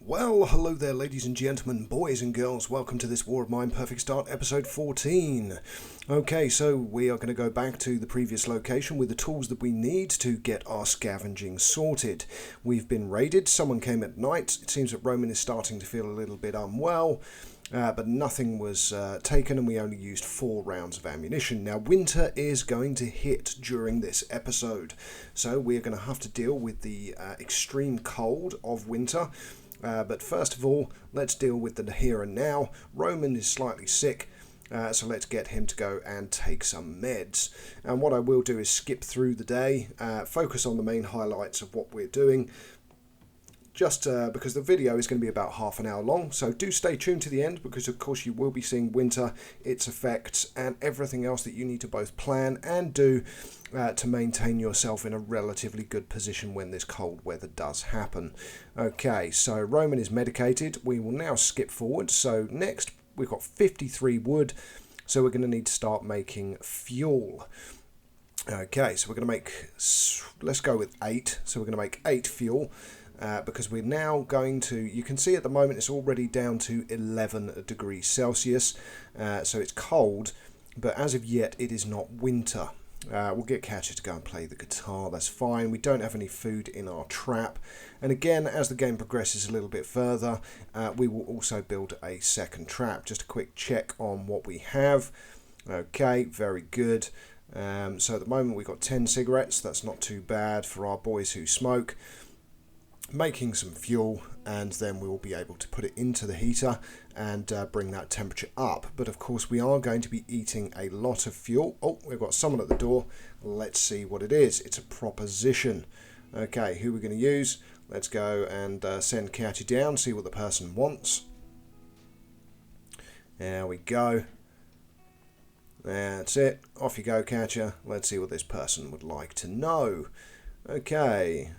Well, hello there, ladies and gentlemen, boys and girls. Welcome to this War of Mine Perfect Start, episode 14. Okay, so we are going to go back to the previous location with the tools that we need to get our scavenging sorted. We've been raided. Someone came at night. It seems that Roman is starting to feel a little bit unwell. But nothing was taken, and we only used 4 rounds of ammunition. Now, winter is going to hit during this episode, so we're going to have to deal with the extreme cold of winter. But first of all, let's deal with the here and now. Roman is slightly sick, so let's get him to go and take some meds. And what I will do is skip through the day, focus on the main highlights of what we're doing, just because the video is going to be about half an hour long. So do stay tuned to the end, because of course you will be seeing winter, its effects, and everything else that you need to both plan and do to maintain yourself in a relatively good position when this cold weather does happen. Okay, so Roman is medicated. We will now skip forward. So next we've got 53 wood, so we're going to need to start making fuel. Okay, so we're going to make, let's go with 8. So we're going to make 8 fuel. Because we're now going to, you can see at the moment it's already down to 11 degrees Celsius, so it's cold, but as of yet it is not winter. We'll get Catcher to go and play the guitar, that's fine. We don't have any food in our trap, and again, as the game progresses a little bit further, we will also build a second trap. Just a quick check on what we have. Okay, very good. So at the moment we've got 10 cigarettes, that's not too bad for our boys who smoke. Making some fuel, and then we will be able to put it into the heater and bring that temperature up. But of course we are going to be eating a lot of fuel. Oh, we've got someone at the door. Let's see what it is. It's a proposition. Okay, who we're going to use? Let's go and send Catchy down, see what the person wants. There we go. That's it. Off you go, Catcher. Let's see what this person would like to know. Okay.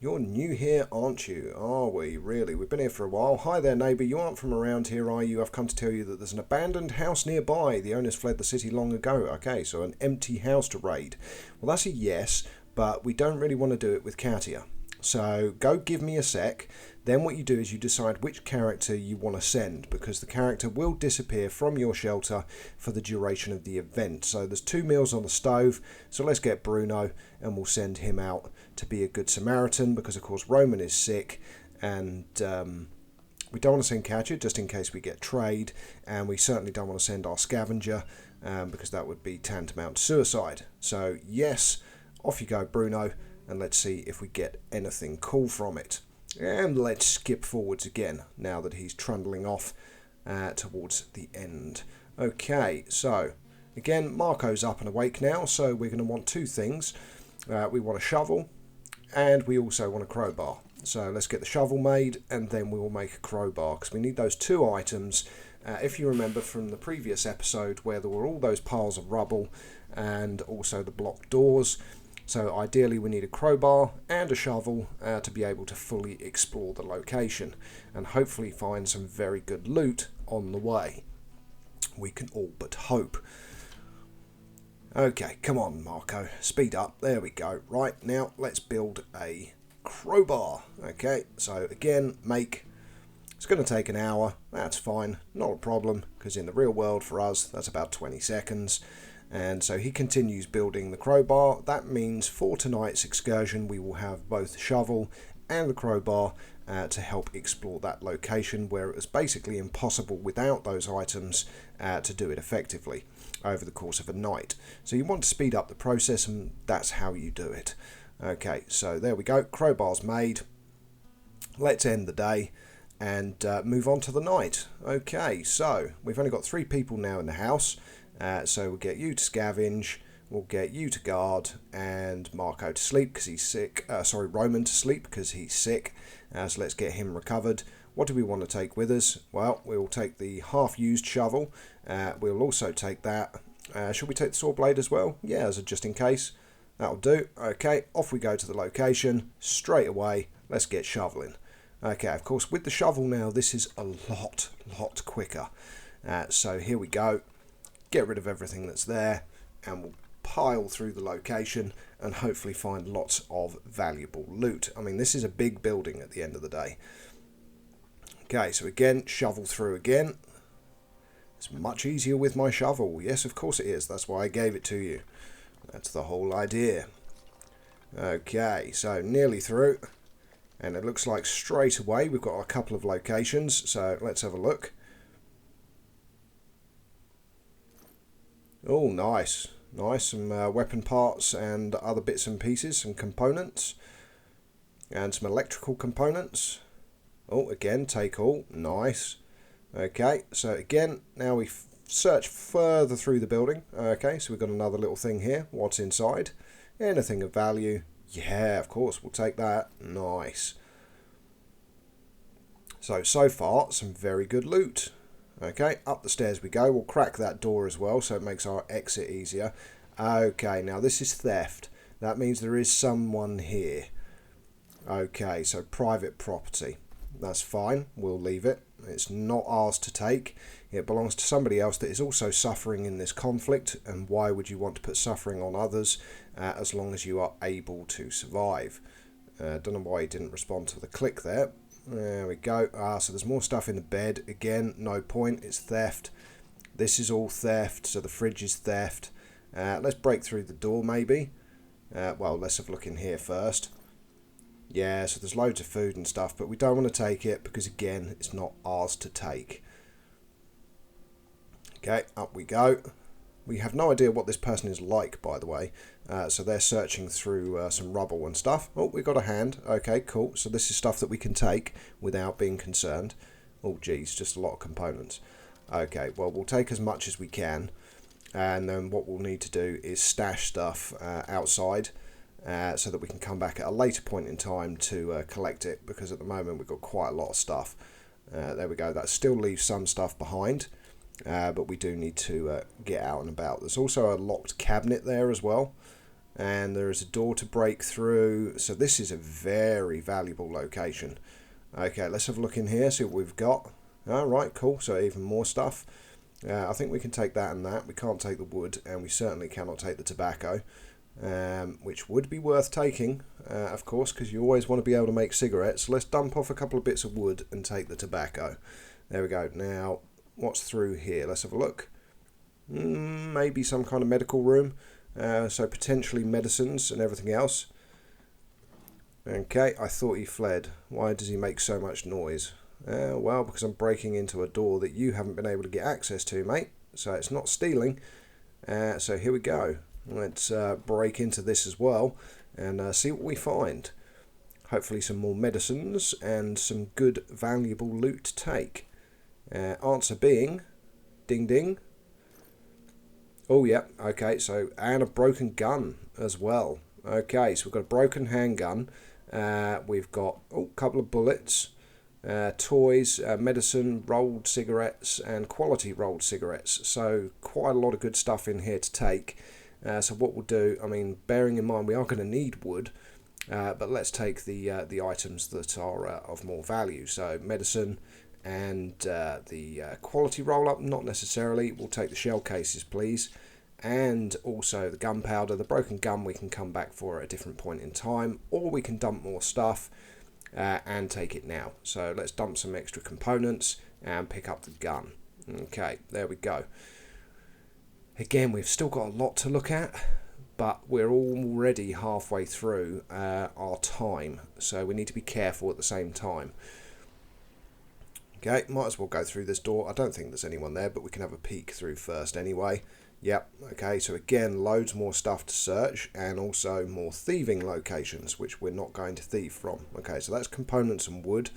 You're new here, aren't you? Are we, really? We've been here for a while. Hi there, neighbour. You aren't from around here, are you? I've come to tell you that there's an abandoned house nearby. The owners fled the city long ago. Okay, so an empty house to raid. Well, that's a yes, but we don't really want to do it with Katia. So go give me a sec. Then what you do is you decide which character you want to send, because the character will disappear from your shelter for the duration of the event. So there's 2 meals on the stove, so let's get Bruno and we'll send him out to be a good Samaritan, because of course Roman is sick, and we don't want to send Catcher just in case we get trade, and we certainly don't want to send our scavenger because that would be tantamount to suicide. So yes, off you go, Bruno, and let's see if we get anything cool from it. And let's skip forwards again now that he's trundling off towards the end. Okay, so again, Marco's up and awake now, so we're going to want 2 things. We want a shovel, and we also want a crowbar. So let's get the shovel made, and then we will make a crowbar, because we need those 2 items. If you remember from the previous episode where there were all those piles of rubble and also the blocked doors. So ideally we need a crowbar and a shovel to be able to fully explore the location and hopefully find some very good loot on the way. We can all but hope. Okay, come on Marco, speed up. There we go. Right, now let's build a crowbar. Okay, so again, it's going to take an hour. That's fine, not a problem, because in the real world for us that's about 20 seconds. And so he continues building the crowbar. That means for tonight's excursion we will have both the shovel and the crowbar to help explore that location where it was basically impossible without those items to do it effectively over the course of a night. So you want to speed up the process, and that's how you do it. Okay, so there we go. Crowbar's made. Let's end the day and move on to the night. Okay, so we've only got 3 people now in the house. So we'll get you to scavenge, we'll get you to guard, and Marco to sleep because he's sick. Roman to sleep because he's sick. So let's get him recovered. What do we want to take with us? Well, we'll take the half-used shovel. We'll also take that. Should we take the saw blade as well? Yeah, as a just in case. That'll do. Okay, off we go to the location straight away. Let's get shoveling. Okay, of course, with the shovel now, this is a lot quicker. So here we go. Get rid of everything that's there, and we'll pile through the location and hopefully find lots of valuable loot. I mean, this is a big building at the end of the day. Okay, so again, shovel through again. It's much easier with my shovel. Yes, of course it is. That's why I gave it to you. That's the whole idea. Okay, so nearly through. And it looks like straight away we've got a couple of locations. So let's have a look. Oh, nice. Nice. Some weapon parts and other bits and pieces. Some components. And some electrical components. Oh, again, take all. Nice. Okay, so again, now we search further through the building. Okay, so we've got another little thing here. What's inside? Anything of value? Yeah, of course, we'll take that. Nice. So far, some very good loot. Okay, up the stairs we go. We'll crack that door as well, so it makes our exit easier. Okay, now this is theft. That means there is someone here. Okay, so private property. That's fine. We'll leave it. It's not ours to take. It belongs to somebody else that is also suffering in this conflict. And why would you want to put suffering on others as long as you are able to survive? Don't know why he didn't respond to the click there. There we go. So there's more stuff in the bed. Again, no point. It's theft. This is all theft. So the fridge is theft. Let's break through the door maybe. Well, let's have a look in here first. Yeah, so there's loads of food and stuff, but we don't want to take it because, again, it's not ours to take. Okay, up we go. We have no idea what this person is like, by the way. So they're searching through some rubble and stuff. Oh, we got a hand. Okay, cool. So this is stuff that we can take without being concerned. Oh, geez, just a lot of components. Okay, well, we'll take as much as we can. And then what we'll need to do is stash stuff outside. So that we can come back at a later point in time to collect it, because at the moment we've got quite a lot of stuff. There we go. That still leaves some stuff behind, but we do need to get out and about. There's also a locked cabinet there as well, and there is a door to break through. So this is a very valuable location. Okay, let's have a look in here, see what we've got. All right, cool. So even more stuff. I think we can take that and that. We can't take the wood, and we certainly cannot take the tobacco. Which would be worth taking, of course, because you always want to be able to make cigarettes. So let's dump off a couple of bits of wood and take the tobacco. There we go. Now, what's through here? Let's have a look. Maybe some kind of medical room. So potentially medicines and everything else. Okay, I thought he fled. Why does he make so much noise? Well, because I'm breaking into a door that you haven't been able to get access to, mate. So it's not stealing. So here we go. Let's break into this as well and see what we find. Hopefully some more medicines and some good valuable loot to take. Answer being, ding ding. Oh yeah, okay, so, and a broken gun as well. Okay, so we've got a broken handgun. We've got a couple of bullets, toys, medicine, rolled cigarettes and quality rolled cigarettes. So quite a lot of good stuff in here to take. So what we'll do, I mean, bearing in mind we are going to need wood, but let's take the items that are of more value. So medicine and the quality roll-up, not necessarily. We'll take the shell cases, please. And also the gunpowder. The broken gun we can come back for at a different point in time, or we can dump more stuff and take it now. So let's dump some extra components and pick up the gun. Okay, there we go. Again, we've still got a lot to look at, but we're already halfway through our time, so we need to be careful at the same time. Okay, might as well go through this door. I don't think there's anyone there, but we can have a peek through first anyway. Yep, okay, so again, loads more stuff to search, and also more thieving locations, which we're not going to thieve from. Okay, so that's components and wood.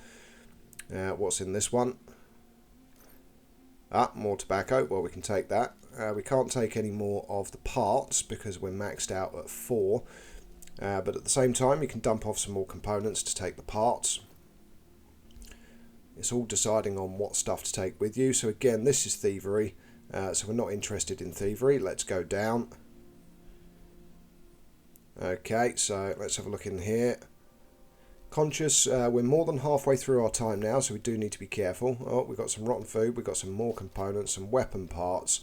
What's in this one? More tobacco. Well, we can take that. We can't take any more of the parts because we're maxed out at 4. But at the same time, you can dump off some more components to take the parts. It's all deciding on what stuff to take with you. So again, this is thievery. So we're not interested in thievery. Let's go down. Okay, so let's have a look in here. Conscious, we're more than halfway through our time now, so we do need to be careful. Oh, we've got some rotten food, we've got some more components, some weapon parts,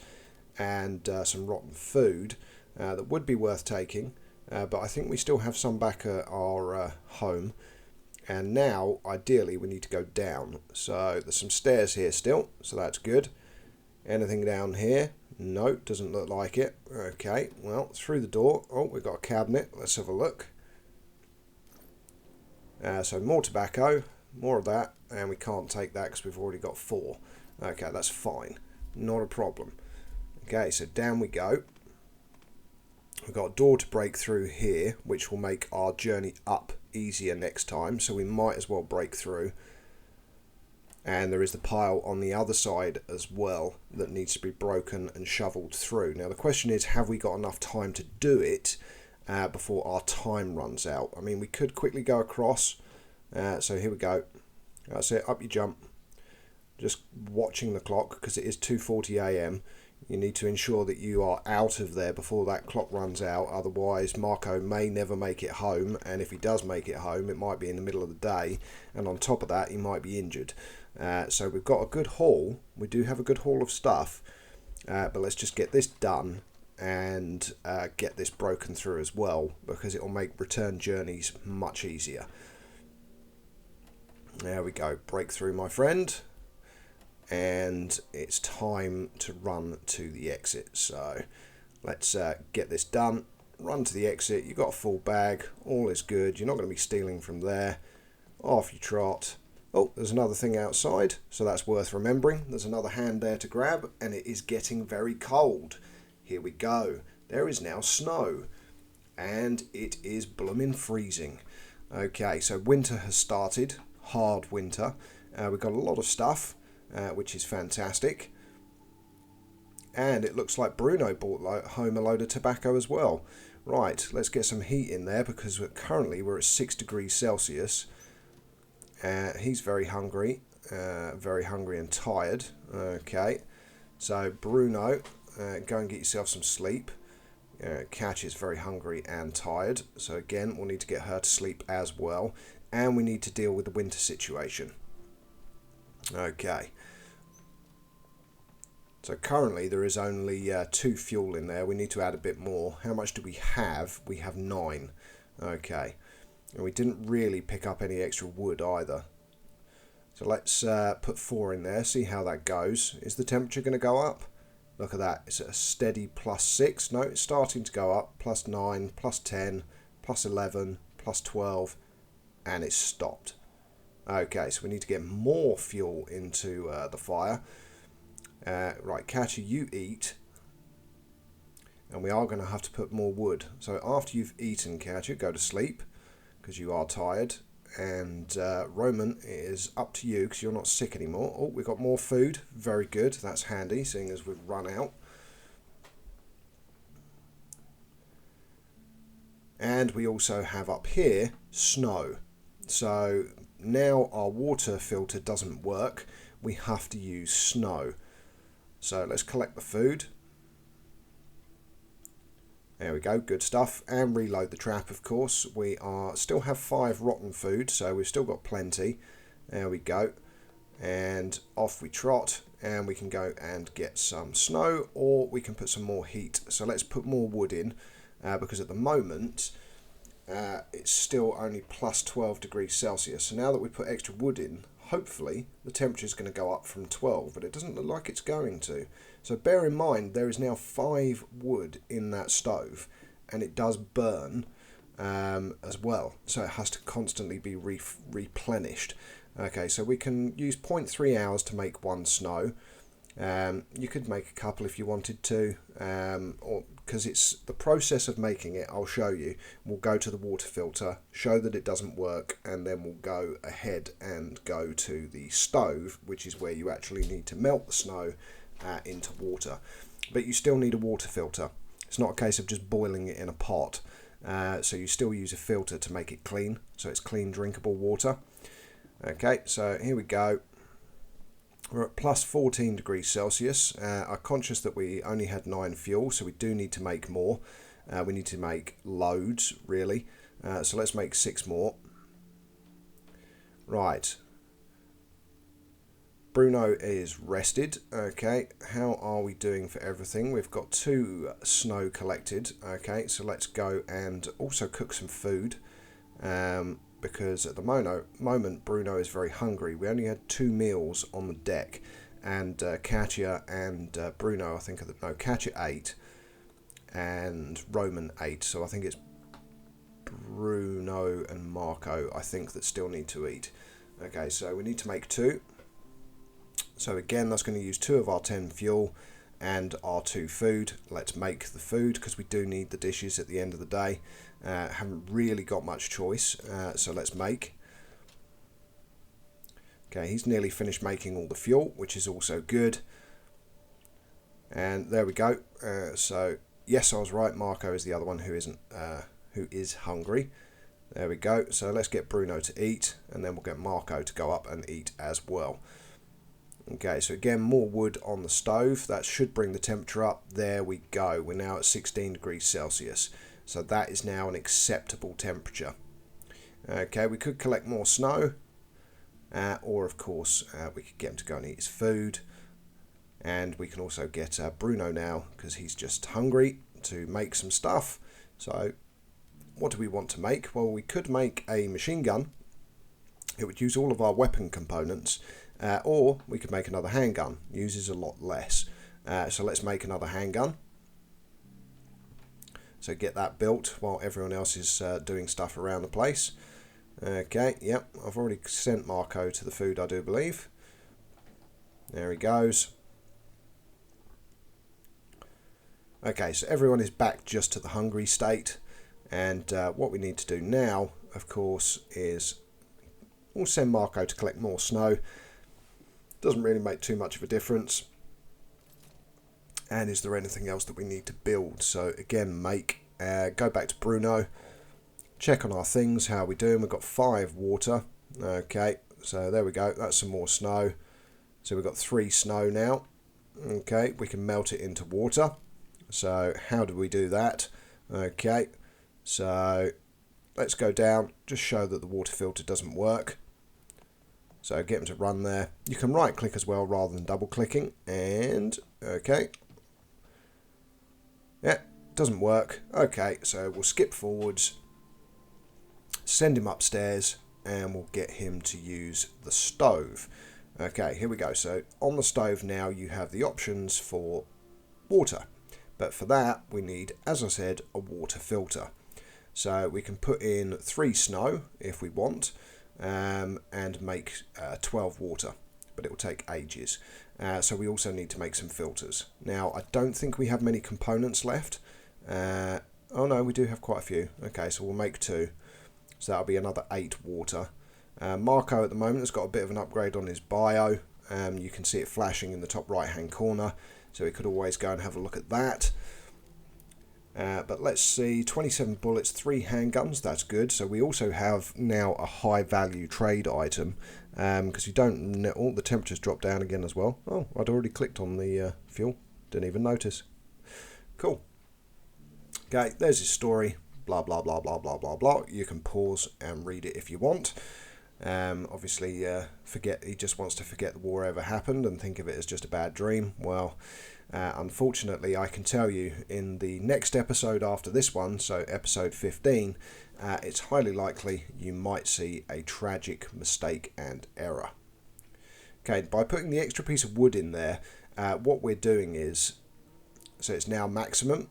and some rotten food. that would be worth taking, but I think we still have some back at our home. And now, ideally, we need to go down. So there's some stairs here still, so that's good. Anything down here? No, doesn't look like it. Okay, well, through the door. Oh, we've got a cabinet. Let's have a look. So more tobacco, more of that, and we can't take that because we've already got 4. Okay, that's fine. Not a problem. Okay, so down we go. We've got a door to break through here, which will make our journey up easier next time, so we might as well break through. And there is the pile on the other side as well that needs to be broken and shoveled through. Now the question is, have we got enough time to do it before our time runs out? I mean, we could quickly go across. So here we go. That's it, up you jump. Just watching the clock, because it is 2:40 AM. You need to ensure that you are out of there before that clock runs out. Otherwise, Marco may never make it home. And if he does make it home, it might be in the middle of the day. And on top of that, he might be injured. So we've got a good haul. We do have a good haul of stuff. But let's just get this done and get this broken through as well, because it will make return journeys much easier. There we go. Break through, my friend. And it's time to run to the exit. So let's get this done. Run to the exit. You've got a full bag. All is good. You're not going to be stealing from there. Off you trot. Oh, there's another thing outside, so that's worth remembering. There's another hand there to grab, and it is getting very cold. Here we go. There is now snow, and it is blooming freezing. Okay, so winter has started. Hard winter. We've got a lot of stuff, which is fantastic. And it looks like Bruno brought home a load of tobacco as well. Right, let's get some heat in there, because currently we're at 6 degrees Celsius. He's very hungry and tired. Okay, so Bruno, go and get yourself some sleep. Catch is very hungry and tired, so again we'll need to get her to sleep as well, and we need to deal with the winter situation. Okay, so currently there is only 2 fuel in there. We need to add a bit more. How much do we have? We have 9. Okay. And we didn't really pick up any extra wood either. So let's put 4 in there, see how that goes. Is the temperature going to go up? Look at that. It's at a steady +6. No, it's starting to go up. +9, +10, +11, +12. And it's stopped. Okay, so we need to get more fuel into the fire. Right, Catcher, you eat. And we are going to have to put more wood. So after you've eaten, Catcher, go to sleep, because you are tired. And Roman, it is up to you, because you're not sick anymore. Oh, we've got more food. Very good. That's handy, seeing as we've run out. And we also have up here snow. So now our water filter doesn't work. We have to use snow. So let's collect the food. There we go, good stuff. And reload the trap, of course. We still have 5 rotten food, so we've still got plenty. There we go. And off we trot, and we can go and get some snow, or we can put some more heat. So let's put more wood in, because at the moment it's still only +12 degrees Celsius. So now that we put extra wood in, hopefully the temperature is going to go up from 12, but it doesn't look like it's going to. So bear in mind, there is now 5 wood in that stove, and it does burn as well. So it has to constantly be replenished. Okay, so we can use 0.3 hours to make 1 snow. You could make a couple if you wanted to, or because it's the process of making it, I'll show you. We'll go to the water filter, show that it doesn't work, and then we'll go ahead and go to the stove, which is where you actually need to melt the snow into water. But you still need a water filter. It's not a case of just boiling it in a pot. So you still use a filter to make it clean, so it's clean drinkable water. Okay, so here we go. We're at +14 degrees Celsius. I'm conscious that we only had 9 fuel, so we do need to make more. We need to make loads, really. So let's make 6 more. Right. Bruno is rested. Okay, how are we doing for everything? We've got 2 snow collected. Okay, so let's go and also cook some food. Because at the moment Bruno is very hungry. We only had 2 meals on the deck, and Katya and Bruno, I think, Katya ate and Roman ate, so I think it's Bruno and Marco, I think, that still need to eat. Okay, so we need to make 2. So again, that's going to use 2 of our 10 fuel and our 2 food. Let's make the food, because we do need the dishes at the end of the day. Haven't really got much choice, so let's make. Okay, he's nearly finished making all the fuel, which is also good. And there we go. So yes, I was right. Marco is the other one who is hungry. There we go. So let's get Bruno to eat, and then we'll get Marco to go up and eat as well. Okay, so again, more wood on the stove. That should bring the temperature up. There we go. We're now at 16 degrees Celsius. So that is now an acceptable temperature. Okay, we could collect more snow. Or, of course, we could get him to go and eat his food. And we can also get Bruno now, because he's just hungry, to make some stuff. So what do we want to make? Well, we could make a machine gun. It would use all of our weapon components. Or we could make another handgun. Uses a lot less. So let's make another handgun. So get that built while everyone else is doing stuff around the place. Okay, yep, I've already sent Marco to the food, I do believe. There he goes. Okay, so everyone is back just to the hungry state. And what we need to do now, of course, is we'll send Marco to collect more snow. Doesn't really make too much of a difference. And is there anything else that we need to build? So again, go back to Bruno. Check on our things, how are we doing? We've got 5 water. Okay, so there we go. That's some more snow. So we've got 3 snow now. Okay, we can melt it into water. So how do we do that? Okay, so let's go down. Just show that the water filter doesn't work. So get them to run there. You can right click as well rather than double clicking. And okay. Yeah, doesn't work. Okay, so we'll skip forwards. Send him upstairs, and we'll get him to use the stove. Okay, here we go. So on the stove now you have the options for water. But for that we need, as I said, a water filter. So we can put in 3 snow if we want. And make 12 water, but it will take ages. So we also need to make some filters. Now, I don't think we have many components left. Oh no, we do have quite a few. Okay, so we'll make 2. So that'll be another 8 water. Marco at the moment has got a bit of an upgrade on his bio. You can see it flashing in the top right hand corner, so we could always go and have a look at that. But let's see, 27 bullets, 3 handguns, that's good. So we also have now a high value trade item, because you don't, all the temperatures drop down again as well. Oh, I'd already clicked on the fuel, didn't even notice. Cool. Okay, there's his story, blah, blah, blah, blah, blah, blah, blah. You can pause and read it if you want. Obviously, he just wants to forget the war ever happened and think of it as just a bad dream. Well, unfortunately, I can tell you in the next episode after this one, so episode 15, it's highly likely you might see a tragic mistake and error. Okay, by putting the extra piece of wood in there, what we're doing is, so it's now maximum.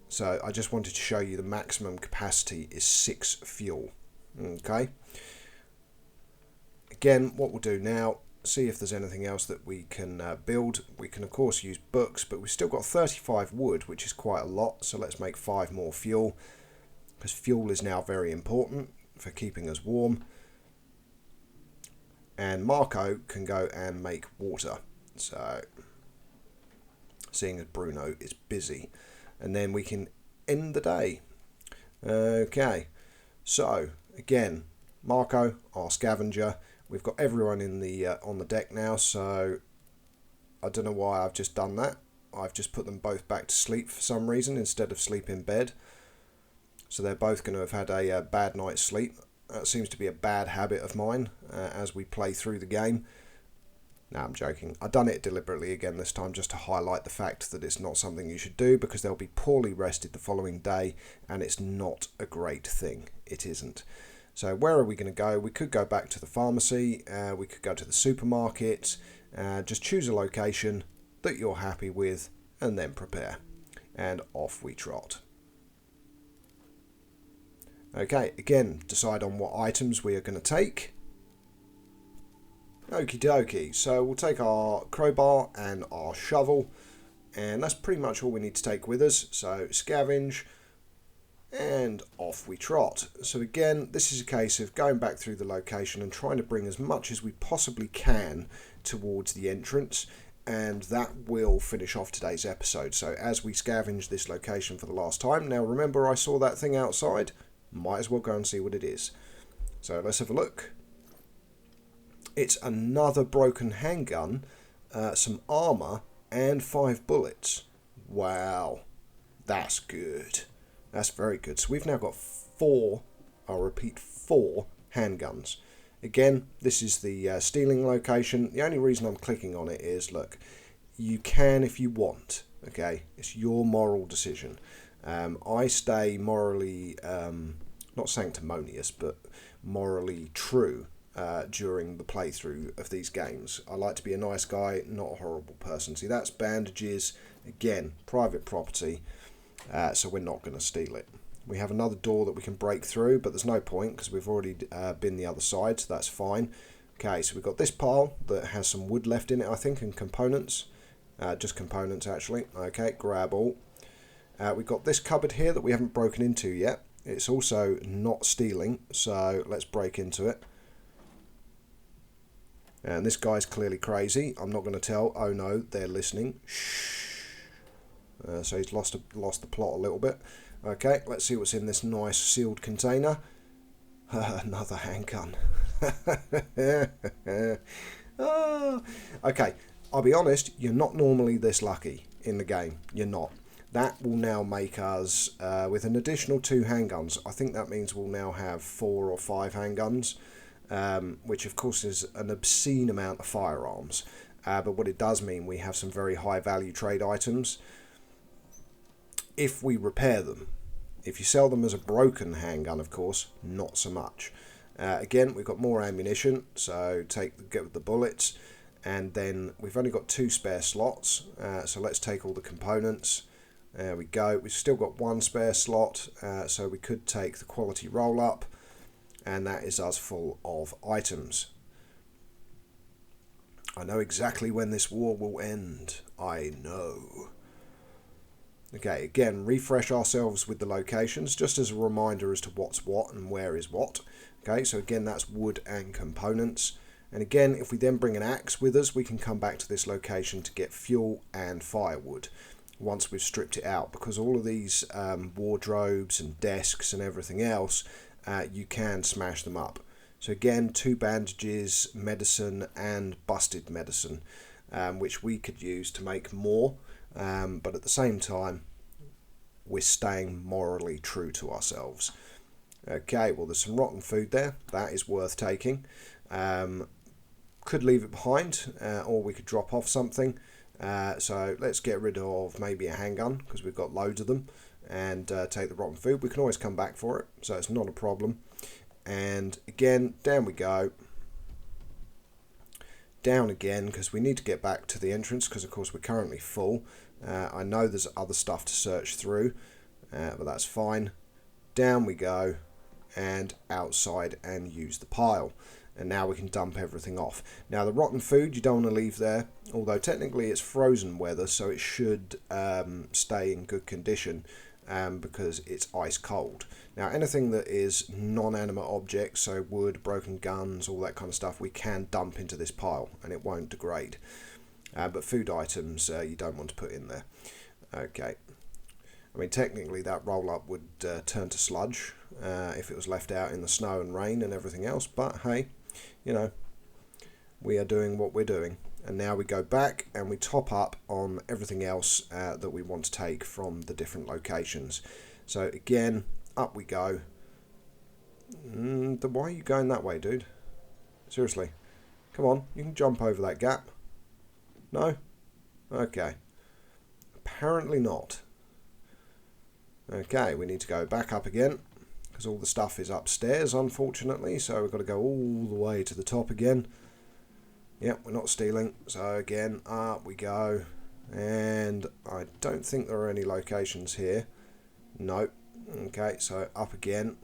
So I just wanted to show you the maximum capacity is 6 fuel. Okay. Again, what we'll do now, see if there's anything else that we can build. We can of course use books, but we've still got 35 wood, which is quite a lot. So let's make 5 more fuel, because fuel is now very important for keeping us warm. And Marco can go and make water. So seeing as Bruno is busy, and then we can end the day. Okay, so again, Marco, our scavenger. We've got everyone in the on the deck now, so I don't know why I've just done that. I've just put them both back to sleep for some reason instead of sleep in bed. So they're both going to have had a bad night's sleep. That seems to be a bad habit of mine as we play through the game. No, I'm joking. I've done it deliberately again this time just to highlight the fact that it's not something you should do, because they'll be poorly rested the following day, and it's not a great thing. It isn't. So where are we going to go? We could go back to the pharmacy, we could go to the supermarket, just choose a location that you're happy with and then prepare. And off we trot. Okay, again, decide on what items we are going to take. Okie dokie, so we'll take our crowbar and our shovel, and that's pretty much all we need to take with us. So scavenge, and off we trot. So again, this is a case of going back through the location and trying to bring as much as we possibly can towards the entrance, and that will finish off today's episode. So as we scavenge this location for the last time, now remember I saw that thing outside, might as well go and see what it is. So let's have a look. It's another broken handgun, some armour, and 5 bullets. Wow, that's good. That's very good. So we've now got 4, I'll repeat, 4 handguns. Again, this is the stealing location. The only reason I'm clicking on it is, look, you can if you want, okay? It's your moral decision. I stay morally, not sanctimonious, but morally true during the playthrough of these games. I like to be a nice guy, not a horrible person. See, that's bandages. Again, private property, so we're not going to steal it. We have another door that we can break through, but there's no point because we've already been the other side, so that's fine. Okay, so we've got this pile that has some wood left in it, I think, and components. Just components, actually. Okay, grab all. We've got this cupboard here that we haven't broken into yet. It's also not stealing, so let's break into it. And this guy's clearly crazy. I'm not going to tell. Oh no, they're listening. Shh. So he's lost the plot a little bit. Okay, let's see what's in this nice sealed container. Another handgun. Oh. Okay, I'll be honest, you're not normally this lucky in the game. You're not. That will now make us, with an additional 2 handguns, I think that means we'll now have 4 or 5 handguns, which of course is an obscene amount of firearms. But what it does mean, we have some very high value trade items if we repair them. If you sell them as a broken handgun, of course, not so much. Again, we've got more ammunition, so get the bullets, and then we've only got 2 spare slots, so let's take all the components. There we go. We've still got 1 spare slot, so we could take the quality roll-up, and that is us full of items. I know exactly when this war will end. I know. Okay, again, refresh ourselves with the locations, just as a reminder as to what's what and where is what. Okay, so again, that's wood and components. And again, if we then bring an axe with us, we can come back to this location to get fuel and firewood once we've stripped it out, because all of these wardrobes and desks and everything else, you can smash them up. So again, 2 bandages, medicine, and busted medicine, which we could use to make more. But at the same time, we're staying morally true to ourselves. Okay, well, there's some rotten food there. That is worth taking. Could leave it behind, or we could drop off something. So let's get rid of maybe a handgun, because we've got loads of them, and take the rotten food. We can always come back for it, so it's not a problem. And again, down we go. Down again, because we need to get back to the entrance, because of course we're currently full. I know there's other stuff to search through, but that's fine. Down we go, and outside and use the pile. And now we can dump everything off. Now the rotten food you don't want to leave there, although technically it's frozen weather, so it should stay in good condition because it's ice cold. Now anything that is non-animate objects, so wood, broken guns, all that kind of stuff, we can dump into this pile and it won't degrade. But food items you don't want to put in there. Okay. I mean, technically that roll-up would turn to sludge if it was left out in the snow and rain and everything else, but hey, you know, we are doing what we're doing. And now we go back and we top up on everything else that we want to take from the different locations. So again, up we go. Why are you going that way, dude? Seriously. Come on, you can jump over that gap. No? Okay. Apparently not. Okay, we need to go back up again, because all the stuff is upstairs, unfortunately, so we've got to go all the way to the top again. Yep, we're not stealing, so again, up we go. And I don't think there are any locations here. Nope. Okay, so up again.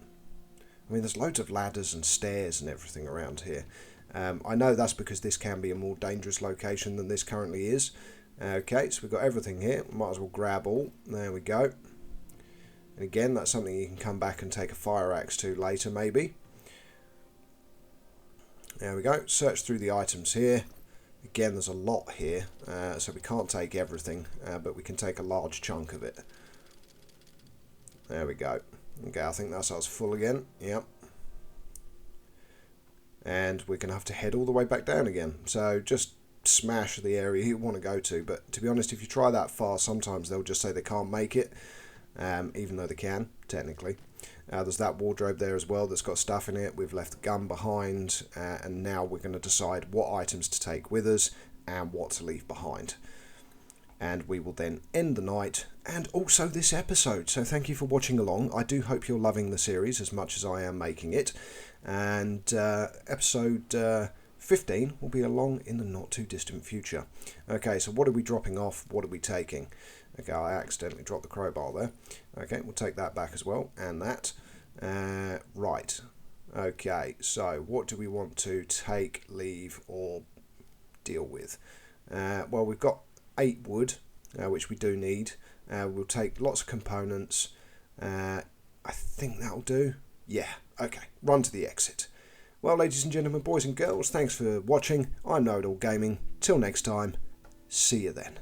I mean, there's loads of ladders and stairs and everything around here. I know that's because this can be a more dangerous location than this currently is. Okay, so we've got everything here. Might as well grab all. There we go. And again, that's something you can come back and take a fire axe to later, maybe. There we go. Search through the items here. Again, there's a lot here, so we can't take everything, but we can take a large chunk of it. There we go. Okay, I think that's us full again. Yep. And we're going to have to head all the way back down again. So just smash the area you want to go to. But to be honest, if you try that far, sometimes they'll just say they can't make it, even though they can, technically. There's that wardrobe there as well that's got stuff in it. We've left the gun behind, and now we're going to decide what items to take with us and what to leave behind. And we will then end the night and also this episode. So thank you for watching along. I do hope you're loving the series as much as I am making it. And episode 15 will be along in the not too distant future. Okay, so what are we dropping off? What are we taking? Okay, I accidentally dropped the crowbar there. Okay, we'll take that back as well, and that. Right. Okay, so what do we want to take, leave, or deal with? Well, we've got 8 wood, which we do need. We'll take lots of components. I think that'll do. Yeah, okay, run to the exit. Well, ladies and gentlemen, boys and girls, thanks for watching. I'm Know It All Gaming. Till next time, see you then.